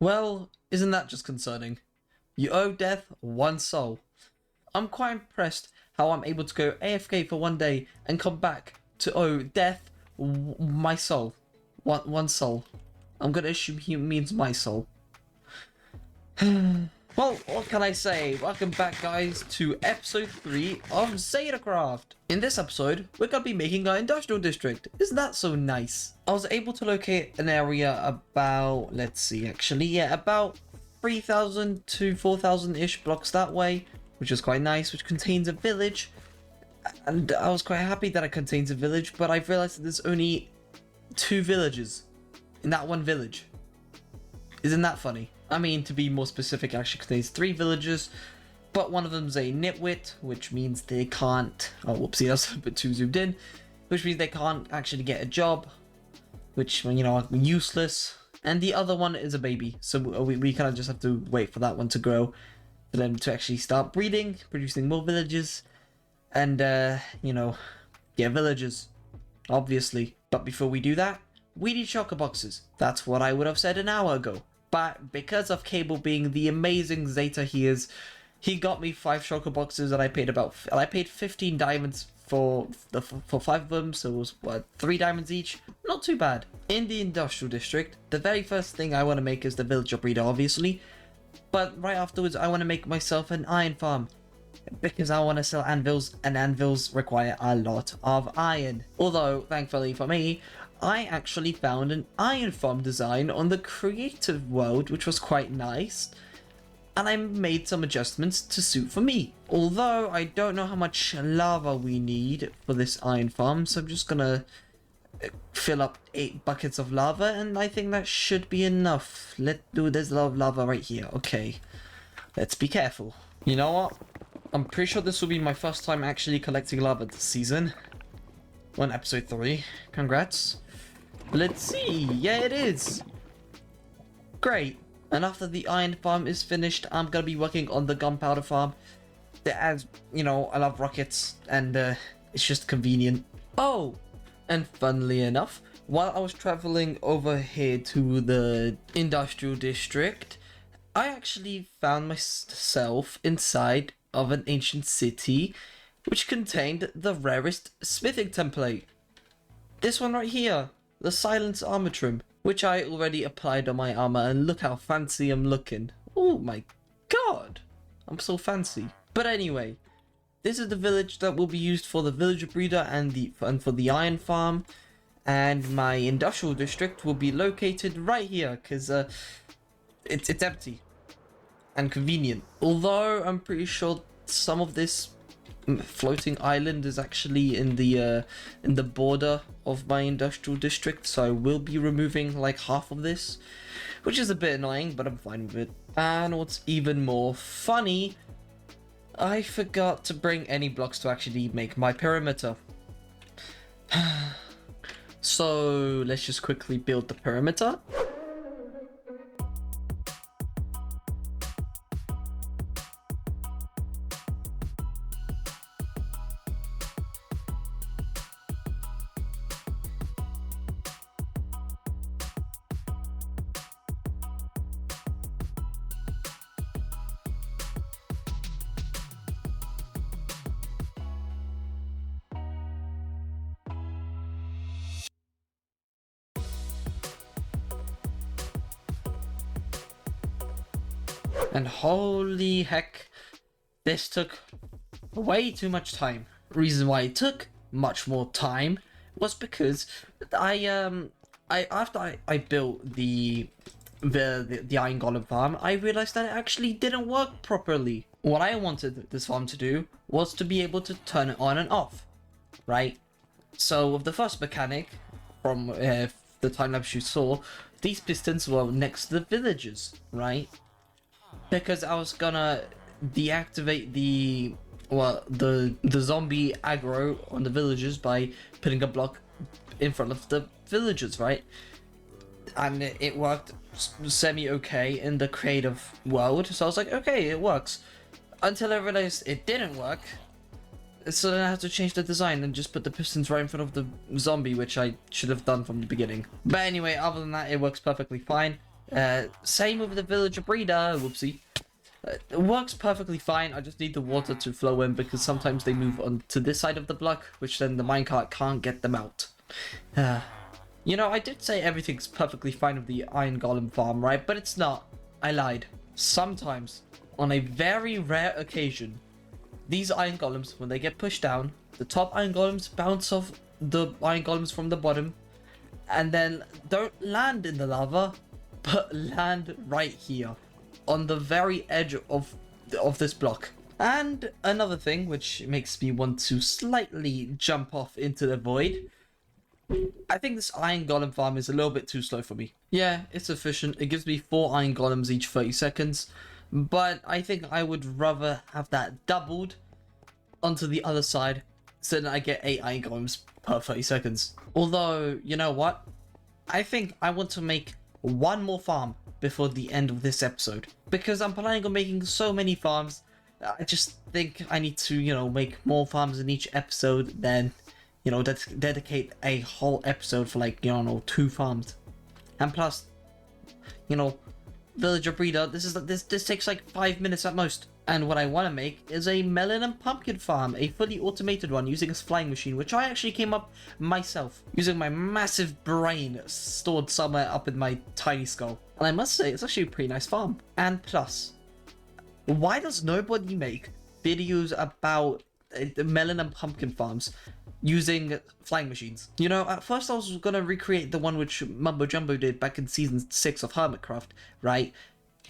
Well, isn't that just concerning? You owe death one soul. I'm quite impressed how I'm able to go AFK for one day and come back to owe death my soul. One soul. I'm gonna assume he means my soul. Well, what can I say? Welcome back, guys, to episode 3 of Zetacraft. In this episode, we're gonna be making our industrial district. Isn't that so nice? I was able to locate an area about, let's see, actually, yeah, about 3,000 to 4,000-ish blocks that way, which is quite nice, which contains a village. And I was quite happy that it contains a village, but I've realized that there's only 2 villages in that one village. Isn't that funny? I mean, to be more specific, it actually contains 3 villages, but one of them's a nitwit, which means they can't... Oh, whoopsie, that's a bit too zoomed in. Which means they can't actually get a job, which, you know, useless. And the other one is a baby, so we kind of just have to wait for that one to grow, for them to actually start breeding, producing more villages, and, you know, get villagers, obviously. But before we do that, we need shulker boxes. That's what I would have said an hour ago. But because of Cable being the amazing Zeta he is, he got me 5 shulker boxes, and I paid 15 diamonds for 5 of them, so it was what, 3 diamonds each. Not too bad. In the industrial district, the very first thing I want to make is the villager breeder, obviously. But right afterwards, I want to make myself an iron farm, because I want to sell anvils, and anvils require a lot of iron. Although, thankfully for me, I actually found an iron farm design on the creative world, which was quite nice, and I made some adjustments to suit for me. Although I don't know how much lava we need for this iron farm, so I'm just gonna fill up 8 buckets of lava, and I think that should be enough. There's a lot of lava right here. Okay, let's be careful. You know what? I'm pretty sure this will be my first time actually collecting lava this season. On episode 3. Congrats. Let's see. Yeah, it is. Great. And after the iron farm is finished, I'm gonna be working on the gunpowder farm. As you know, I love rockets, and it's just convenient. Oh, and funnily enough, while I was traveling over here to the industrial district, I actually found myself inside of an ancient city, which contained the rarest smithing template. This one right here, the Silence Armor Trim, which I already applied on my armor, and look how fancy I'm looking. Oh my god, I'm so fancy. But anyway, this is the village that will be used for the villager breeder and for the iron farm, and my industrial district will be located right here, because it's empty and convenient. Although I'm pretty sure some of this floating island is actually in the border of my industrial district, so I will be removing like half of this, which is a bit annoying, but I'm fine with it. And what's even more funny, I forgot to bring any blocks to actually make my perimeter. So let's just quickly build the perimeter. And holy heck, this took way too much time. Reason why it took much more time was because after I built the iron golem farm, I realized that it actually didn't work properly. What I wanted this farm to do was to be able to turn it on and off, right? So with the first mechanic from the time lapse you saw, these pistons were next to the villagers, right? Because I was gonna deactivate the zombie aggro on the villagers by putting a block in front of the villagers, right? And it worked semi-okay in the creative world, so I was like, okay, it works. Until I realized it didn't work, so then I had to change the design and just put the pistons right in front of the zombie, which I should have done from the beginning. But anyway, other than that, it works perfectly fine. Same with the villager breeder. Whoopsie. It works perfectly fine. I just need the water to flow in because sometimes they move on to this side of the block, which then the minecart can't get them out. You know, I did say everything's perfectly fine with the iron golem farm, right? But it's not. I lied. Sometimes, on a very rare occasion, these iron golems, when they get pushed down, the top iron golems bounce off the iron golems from the bottom, and then don't land in the lava, but land right here, on the very edge of this block. And another thing which makes me want to slightly jump off into the void, I think this iron golem farm is a little bit too slow for me. Yeah, it's efficient. It gives me 4 iron golems each 30 seconds, but I think I would rather have that doubled onto the other side so that I get 8 iron golems per 30 seconds. Although, you know what? I think I want to make one more farm before the end of this episode, because I'm planning on making so many farms. I just think I need to, you know, make more farms in each episode than, you know, dedicate a whole episode for, like, you know, 2 farms. And plus, you know, villager breeder, this takes like 5 minutes at most. And what I want to make is a melon and pumpkin farm, a fully automated one using a flying machine, which I actually came up myself using my massive brain stored somewhere up in my tiny skull. And I must say, it's actually a pretty nice farm. And plus, why does nobody make videos about melon and pumpkin farms using flying machines? You know, at first I was gonna recreate the one which Mumbo Jumbo did back in season 6 of Hermitcraft, right?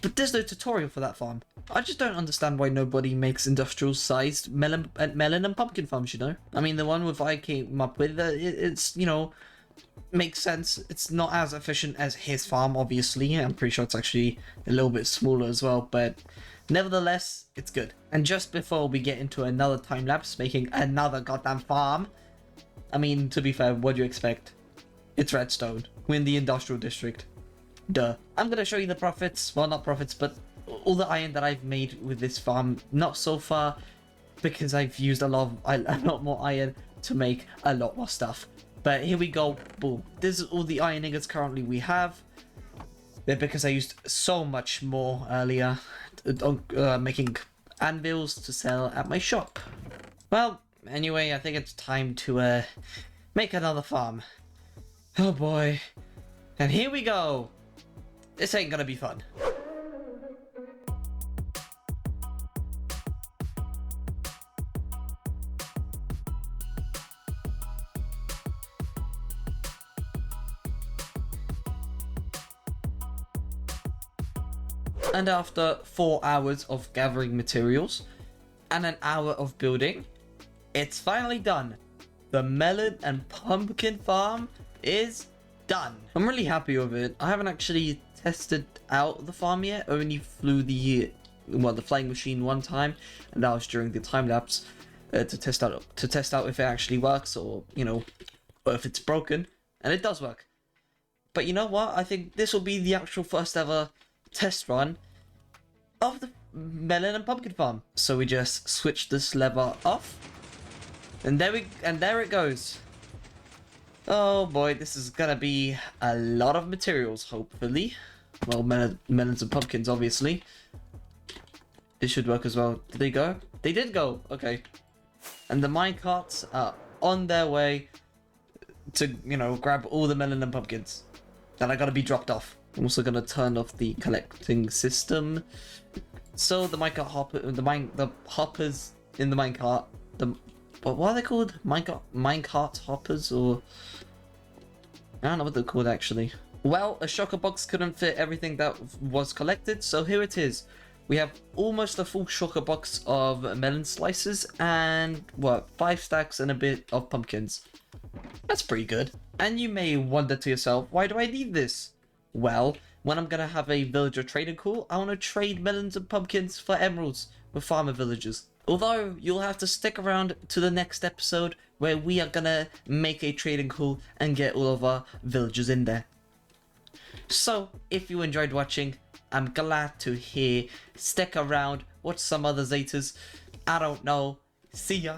But there's no tutorial for that farm. I just don't understand why nobody makes industrial-sized melon and pumpkin farms, you know? I mean, the one with I came up with, it's, you know, makes sense. It's not as efficient as his farm, obviously. I'm pretty sure it's actually a little bit smaller as well, but nevertheless, it's good. And just before we get into another time-lapse making another goddamn farm, I mean, to be fair, what do you expect? It's redstone. We're in the industrial district. Duh. I'm gonna show you the profits. Well, not profits, but all the iron that I've made with this farm. Not so far, because I've used a lot more iron to make a lot more stuff. But here we go. Boom. This is all the iron ingots currently we have. Because I used so much more earlier, making anvils to sell at my shop. Well, anyway, I think it's time to make another farm. Oh boy. And here we go. This ain't gonna be fun. And after 4 hours of gathering materials and an hour of building, it's finally done. The melon and pumpkin farm is done. I'm really happy with it. I haven't actually tested out the farm yet. I only flew the flying machine one time, and that was during the time lapse to test out if it actually works, or, you know, or if it's broken. And it does work. But you know what? I think this will be the actual first ever test run of the melon and pumpkin farm. So we just switch this lever off, and there it goes. Oh boy, this is gonna be a lot of materials, hopefully. Well, melons and pumpkins, obviously. This should work as well. Did they go? They did go. Okay. And the minecarts are on their way to, you know, grab all the melon and pumpkins that are gonna be dropped off. I'm also gonna turn off the collecting system. So the the hoppers in the minecart, what are they called? Minecart hoppers, or I don't know what they're called actually. Well, a shulker box couldn't fit everything that was collected, so here it is. We have almost a full shulker box of melon slices and, what, 5 stacks and a bit of pumpkins. That's pretty good. And you may wonder to yourself, why do I need this? Well, when I'm gonna have a villager trading call, I want to trade melons and pumpkins for emeralds with farmer villagers. Although, you'll have to stick around to the next episode where we are gonna make a trading call and get all of our villagers in there. So, if you enjoyed watching, I'm glad to hear. Stick around, watch some other Zetas. I don't know. See ya.